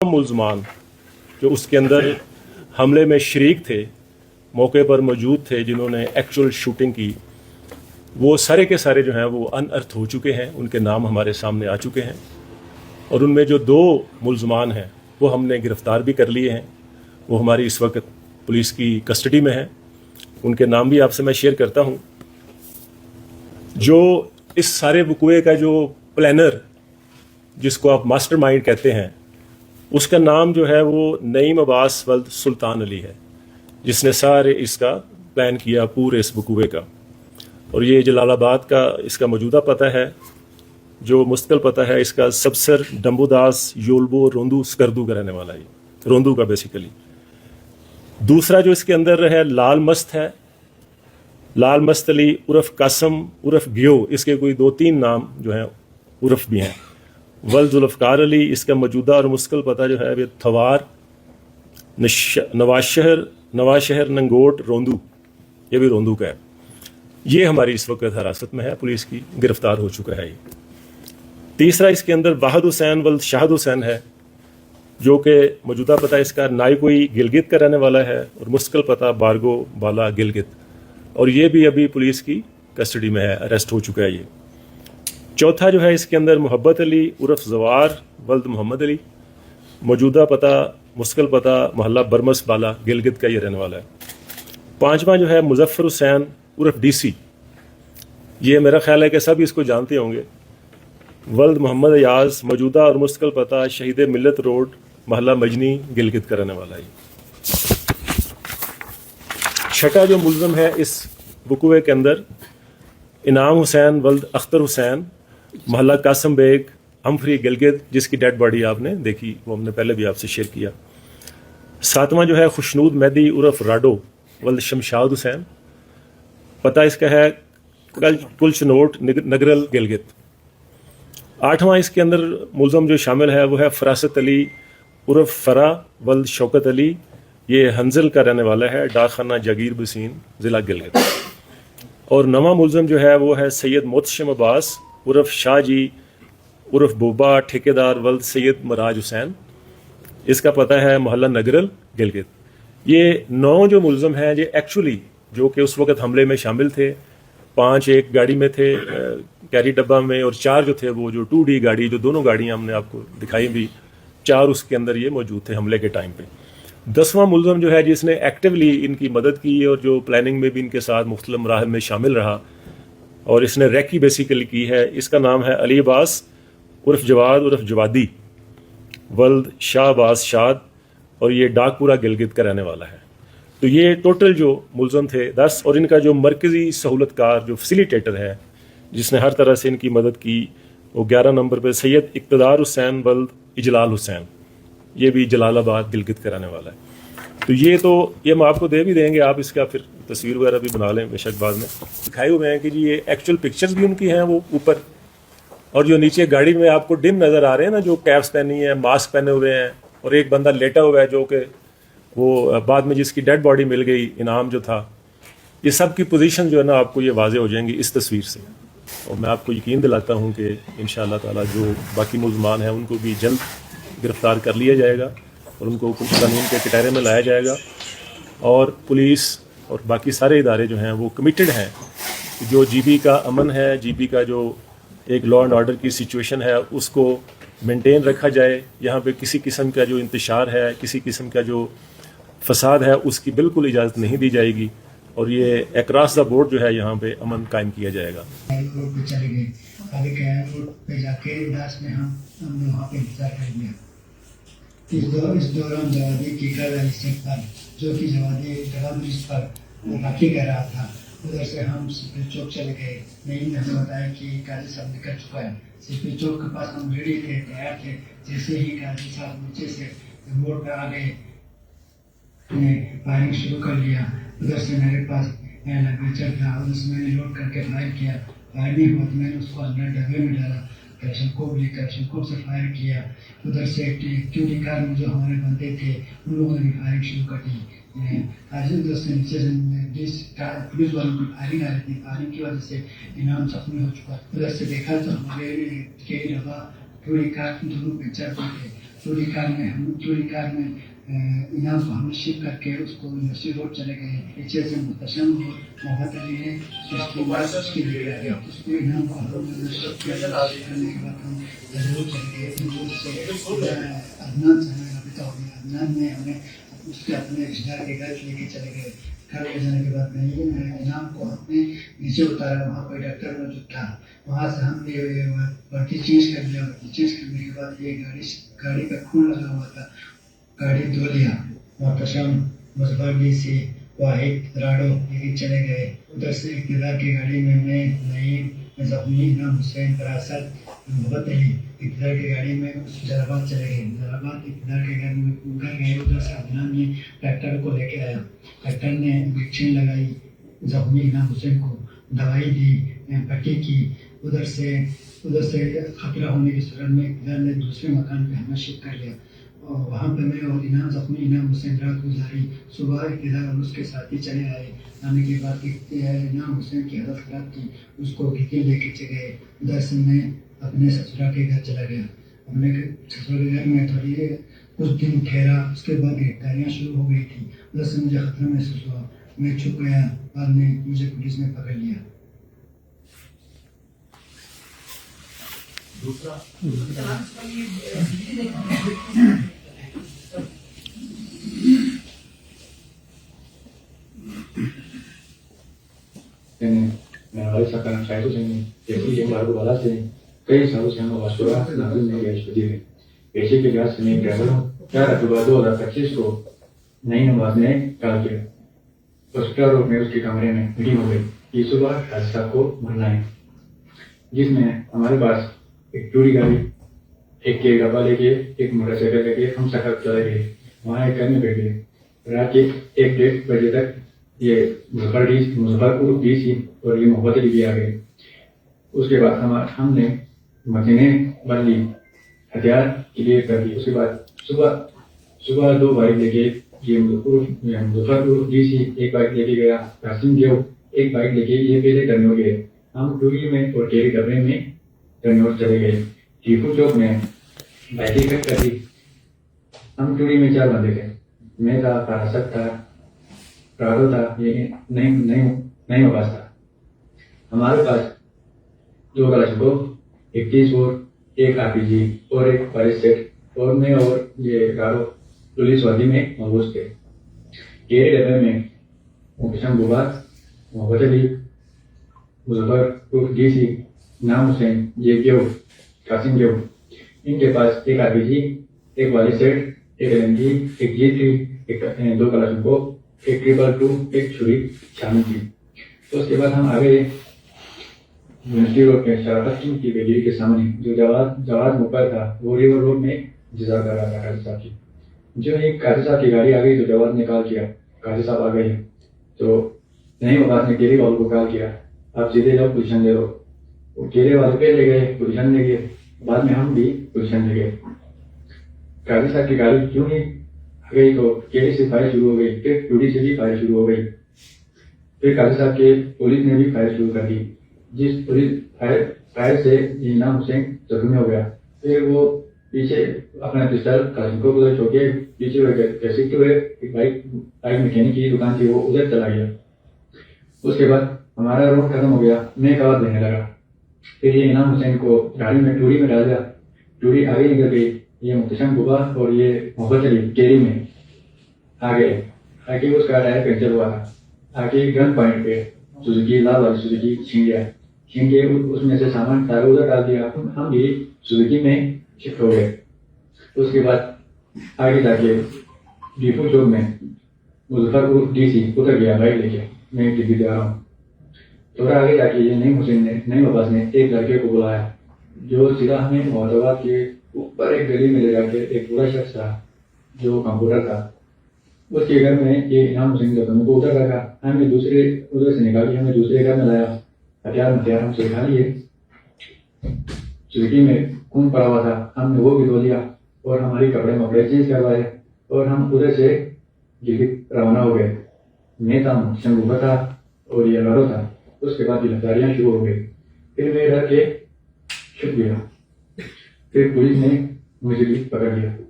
मुलजमान जो उसके अंदर हमले में शरीक थे, मौके पर मौजूद थे, जिन्होंने एक्चुअल शूटिंग की, वो सारे के सारे जो हैं वो अनअर्थ हो चुके हैं। उनके नाम हमारे सामने आ चुके हैं और उनमें जो 2 मुलजमान हैं वो हमने गिरफ़्तार भी कर लिए हैं। वो हमारी इस वक्त पुलिस की कस्टडी में हैं। उनके नाम भी आपसे मैं शेयर करता हूँ। जो इस सारे वक़ूए का जो प्लानर, जिसको आप मास्टरमाइंड कहते हैं, उसका नाम जो है वो नईम अब्बास वल्द सुल्तान अली है, जिसने सारे इसका प्लान किया पूरे इस वक़ूए का। और ये जलालाबाद का इसका मौजूदा पता है। जो मुस्तकिल पता है इसका सबसर डम्बूदास योल्बो रोंदू स्कर्दू का रहने वाला है, रोंदू का बेसिकली। दूसरा जो इसके अंदर है लाल मस्त है, लाल मस्त अली उर्फ कासम उर्फ गियो। इसके कोई 2-3 नाम जो हैं उर्फ भी हैं। वल्द जुल्फ़कार अली, इसका मौजूदा और मुस्तकिल पता जो है वो थवार नवाशहर नंगोट रोंदू, ये भी रोंदू का है। ये हमारी इस वक्त हिरासत में है, पुलिस की, गिरफ्तार हो चुका है ये। तीसरा इसके अंदर वाहिद हुसैन वल्द शाहिद हुसैन है, जो कि मौजूदा पता इसका नाइकोई गिलगित का रहने वाला है और मुस्तकिल पता बारगो बाला गिलगित। और ये भी अभी पुलिस की कस्टडी में है, अरेस्ट हो चुका है ये। चौथा जो है इसके अंदर मोहब्बत अली उर्फ जवार वल्द मोहम्मद अली, मौजूदा पता मुश्किल पता मोहल्ला बरमस बाला गिलगित का ये रहने वाला है। पांचवा जो है मुजफ्फर हुसैन उर्फ डीसी, ये मेरा ख्याल है कि सब इसको जानते होंगे। वल्द मोहम्मद अयाज, मौजूदा और मुश्किल पता शहीद मिल्लत रोड मोहल्ला मजनी गिलगित का रहने वाला है। छठा जो मुलजम है इस वक़ूए के अंदर इनाम हुसैन वल्द अख्तर हुसैन मोहल्ला कासम बेग अम्फरी गिलगित, जिसकी डेड बॉडी आपने देखी, वो हमने पहले भी आपसे शेयर किया। सातवां जो है खुशनूद मेहदी उर्फ राडो वल्द शमशाद हुसैन, पता इसका है कुलचनोट नगरल गिलगित। आठवां इसके अंदर मुलजम जो शामिल है वो है फरासत अली उर्फ फरा वल्द शौकत अली, ये हंजल का रहने वाला है, डाकखाना जागीर बसीन ज़िला गिलगित। और नवा मुलजम जो है वो है सैयद मोतशम अब्बास उर्फ शाह जी उर्फ बोबा ठेकेदार वल्द सैयद मराज हुसैन, इसका पता है मोहल्ला नगरल गिलगित। ये 9 जो मुलजम हैं ये एक्चुअली जो कि उस वक्त हमले में शामिल थे। 5 एक गाड़ी में थे कैरी डब्बा में, और 4 जो थे वो जो 2D गाड़ी, जो दोनों गाड़ियां हमने आपको दिखाई भी, 4 उसके अंदर ये मौजूद थे हमले के टाइम पे। 10वां मुलजम जो है जिसने एक्टिवली इनकी मदद की और जो प्लानिंग में भी इनके साथ मुख्तलिफ मराहल में शामिल रहा और इसने रैकी बेसिकली की है, इसका नाम है अली अब्बास उर्फ जवाद उर्फ जवादी वल्द शाह अब्बास शाद, और ये डाकपुरा गिलगित का रहने वाला है। तो ये टोटल जो मुलजम थे 10, और इनका जो मरकज़ी सहूलतकार जो फैसिलिटेटर है जिसने हर तरह से इनकी मदद की, वो 11 नंबर पर सैयद इक़्तिदार हुसैन वल्द इजलाल हुसैन, ये भी जलालाबाद गिलगित का रहने वाला है। तो ये हम आपको दे भी देंगे, आप इसका फिर तस्वीर वगैरह भी बना लें बेशक बाद में। दिखाए हुए हैं कि जी ये एक्चुअल पिक्चर्स भी उनकी हैं वो ऊपर, और जो नीचे गाड़ी में आपको डिम नज़र आ रहे हैं ना, जो कैप्स पहनी है, मास्क पहने हुए हैं, और एक बंदा लेटा हुआ है जो कि वो बाद में जिसकी डेड बॉडी मिल गई, इनाम जो था। ये सब की पोजीशन जो है ना आपको ये वाज़े हो जाएंगी इस तस्वीर से। और मैं आपको यकीन दिलाता हूँ कि इंशाअल्लाह ताला जो बाकी मुलजमान हैं उनको भी जल्द गिरफ़्तार कर लिया जाएगा और उनको कानून के कटहरे में लाया जाएगा। और पुलिस और बाकी सारे इदारे जो हैं वो कमिटेड हैं कि जो GB का अमन है, GB का जो एक लॉ एंड ऑर्डर की सिचुएशन है, उसको मेंटेन रखा जाए। यहाँ पे किसी किस्म का जो इंतशार है, किसी किस्म का जो फसाद है, उसकी बिल्कुल इजाज़त नहीं दी जाएगी। और ये अक्रॉस द बोर्ड जो है यहाँ पे अमन कायम किया जाएगा। रोड पे चले गए, आगे गए रोड पे जाके दास में हम वहाँ पे इंतजार कर लिया। इस दौरान जवादी की पर जो कि जवादी जगह ब्रिज पर वो बाकी कर रहा था, उधर से हम सिपरी चौक चले गए। नहीं, हमें बताया कि काजी साहब निकल चुका है। सिपरी चौक के पास हम रेडी थे, तैयार थे। जैसे ही काजी साहब नीचे से रोड पर आ गए, फायरिंग शुरू कर लिया। उधर से मेरे पास लगेचर था, उसमें मैंने लोड करके फायर किया। फायर नहीं हुआ तो मैंने उसको अंदर डब्बे में डाला, कलेशनकोव लेकर कलेशनकोव से फायर किया। उधर से एक्टिविटी कार में जो हमारे बंदे थे उन लोगों ने भी फायरिंग शुरू कर दी। उधर से नीचे से पुलिस वालों की फायरिंग आ रही थी। फायरिंग की वजह से इनाम जख्मी हो चुका। उधर से देखा तो हमारे कई दफा पूरी कार दोनों पिक्चर थे। چوری کار میں انعام کو ہم نے شپ کر کے اس کو یونیورسٹی روڈ چلے گئے. پیچھے سے محتشم اور محبت علی نے اس کی لے گیا. اس کو انعام کو ہم نے شپ کرنے کے بعد ہم ضرور چلے گئے. عدنان سے ہمیں رابطہ ہو گیا. عدنان نے ہمیں اس کے اپنے رشتہ دار کے گھر لے کے چلے گئے. گھر لے جانے کے بعد میں انعام کو ہم نے نیچے اتارا. وہاں کوئی ڈاکٹر موجود تھا. وہاں سے ہم نے وردی چینج کر لیا. وردی چینج کرنے کے بعد یہ گاڑی کا خون لگا ہوا تھا. گاڑی دھو لیا. محتشم مظفر سے واحد راڑو لے کے چلے گئے. ادھر سے اقتدار کی گاڑی میں نعیم زخمی انعام حسین فراست محبت علی اقتدار کی گاڑی میں جلال چلے گئے. جلال اقتدار کے گھر گئے. ادھر سے عدنان نے ڈاکٹر کو لے کے آیا. ڈاکٹر نے انجیکشن لگائی زخمی انعام حسین کو, دوائی دی, پٹی کی. ادھر سے خطرہ ہونے کی صورت میں اقتدار نے دوسرے مکان پہ ہمیں شفٹ کر لیا. اور وہاں پہ میں اور زخمی انعام حسین رات گزاری. صبح اقتدار اور اس کے ساتھی چلے آئے. آنے کے بعد انعام حسین کی حالت خراب تھی. اس کو گھر لے کے گئے. ادھر سے میں اپنے سسرا کے گھر چلا گیا. اپنے سسرا کے گھر میں تھوڑی کچھ دن ٹھہرا. اس کے بعد گرفتاریاں شروع ہو گئی تھی. ادھر سے مجھے خطرہ محسوس ہوا. میں چھپ گیا. بعد میں مجھے پولیس نے پکڑ لیا. دوسرا میں والد صاحب کا نام شاہد حسین ہے. جیسے کہ ہمارے کو بتا سے کئی سالوں سے ہم واشورہ ناظرین میں گیش بدی ہے. پیشے کے لحاظ سے میں ڈرائیور ہوں. 4 اکتوبر 2025 کو نئی نماز نے کال کیا. ہاسپٹل روڈ میں اس کے کمرے میں میٹنگ ہو گئی کہ صبح حادثہ کو بھرنا ہے, جس میں ہمارے پاس ایک چوری گاڑی, ایک کے ڈبہ لے کے, ایک موٹر سائیکل لے کے ہم سفر چلے گئے. وہاں ایک گھر میں بیٹھے. رات کے 1-1:30 بجے تک یہ مظفر ڈی سی اور یہ محبت علی بھی آ گئے. اس کے بعد ہم نے مشینیں بن لی, ہتھیار کلیئر کر دی. اس کے بعد صبح 2 بائک لے کے یہ مظفر ڈی سی ایک بائک لے کے گیا. قاسم دیو ایک بائک لے کے یہ پہلے ٹرنور گئے. ہم ٹوری میں اور کیری ڈبے میں ٹرنور چلے گئے. ٹیپو چوک میں بائک کٹ کر دی. ہم ٹوری میں 4 بندے تھے. میں تھا, فراست تھا, راڑو تھا, یہ نہیں آواز تھا. ہمارے پاس 2 کلاشنکوف, 31 بور, ایک RPG اور ایک فائر سیٹ اور میں اور یہ راڑو پولیس وادی میں محبوس تھے. کیرے ڈبے میں محتشم غبار, محبت علی, مظفر ڈی سی, انعام حسین, یہ گیو, قاسم گیو. ان کے پاس ایک RPG, ایک فائر سیٹ, ایک LMG, ایک G3, 2 کلاشنکوف, ایک 222, ایک چھری شامل تھی. تو اس کے بعد ہم آگے یونیورسٹی روڈ پہ شرافت کی بیجری کے سامنے جو جواز موقع تھا وہ ریور روڈ میں انتظار کر رہا تھا قاضی صاحب کی. جو ایک قاضی صاحب کی گاڑی آ گئی تو جواز نے کال کیا, قاضی صاحب آ گئے. تو نہیں آواز نے کیرے والوں کو کال کیا, آپ سیدھے جاؤ پوزیشن لے لو. وہ کیرے والے پہ لے گئے, پوزیشن لے گئے. بعد میں ہم بھی پوزیشن لے گئے. قاضی صاحب کی گاڑی کیوں نہیں آ گئی تو کیرے سے فائر شروع ہو گئی, پھر ٹوڈی سے بھی فائر شروع ہو گئی. پھر قاضی صاحب کے پولیس نے بھی فائر شروع کر دی, جس پولیس فائر سے انعام حسین زخمی ہو گیا. پھر وہ پیچھے اپنا پسٹل کلاشنکوف ادھر چھوڑ کے پیچھے کیسے ہوئے ایک بائک میکینک کی دکان تھی وہ ادھر چلا گیا. اس کے بعد ہمارا روڈ ختم ہو گیا. میں ایک آواز دینے لگا. پھر یہ انعام حسین کو گاڑی میں ٹوری میں ڈال دیا. ٹوری آگے نکل گئی. یہ محتشم غبار اور یہ محبت علی کیری میں آ گئے. آگے اس کا ٹائر پنچر ہوا تھا. آگے گن پوائنٹ پہ سوزوکی لال والی سوزوکی چھین کے اس میں سے سامان سارا ادھر ڈال دیا. ہم بھی سوزوکی میں شفٹ ہو گئے. اس کے بعد آگے جا کے ڈیپو چوک میں مظفر ڈی سی اتر گیا بائک لے کے. میں ٹی وی دے رہا ہوں. تھوڑا آگے جا کے یہ نئی عباس نے ایک لڑکے کو بلایا جو سیدھا ہمیں محمد کے اوپر ایک گلی میں لے جا کے ایک پورا شخص تھا جو کمپیوٹر تھا. اس کے گھر میں یہ انعام حسین زخمی کو ادھر رکھا. ہمیں دوسرے ادھر سے نکال کے ہمیں دوسرے گھر میں لایا. ہتھیار ہم سے اٹھا لیے. چوکی میں خون پڑا ہوا تھا, ہم نے وہ بھی دھو لیا اور ہماری کپڑے چینج کروائے اور ہم ادھر سے دلی روانہ ہو گئے. میں تھا, شنگوبا تھا اور یہ لڑو تھا. اس کے بعد گرفتاریاں شروع ہو گئی. پھر میں ڈر کے چھپ گیا. پھر پولیس نے مجھے بھی پکڑ لیا.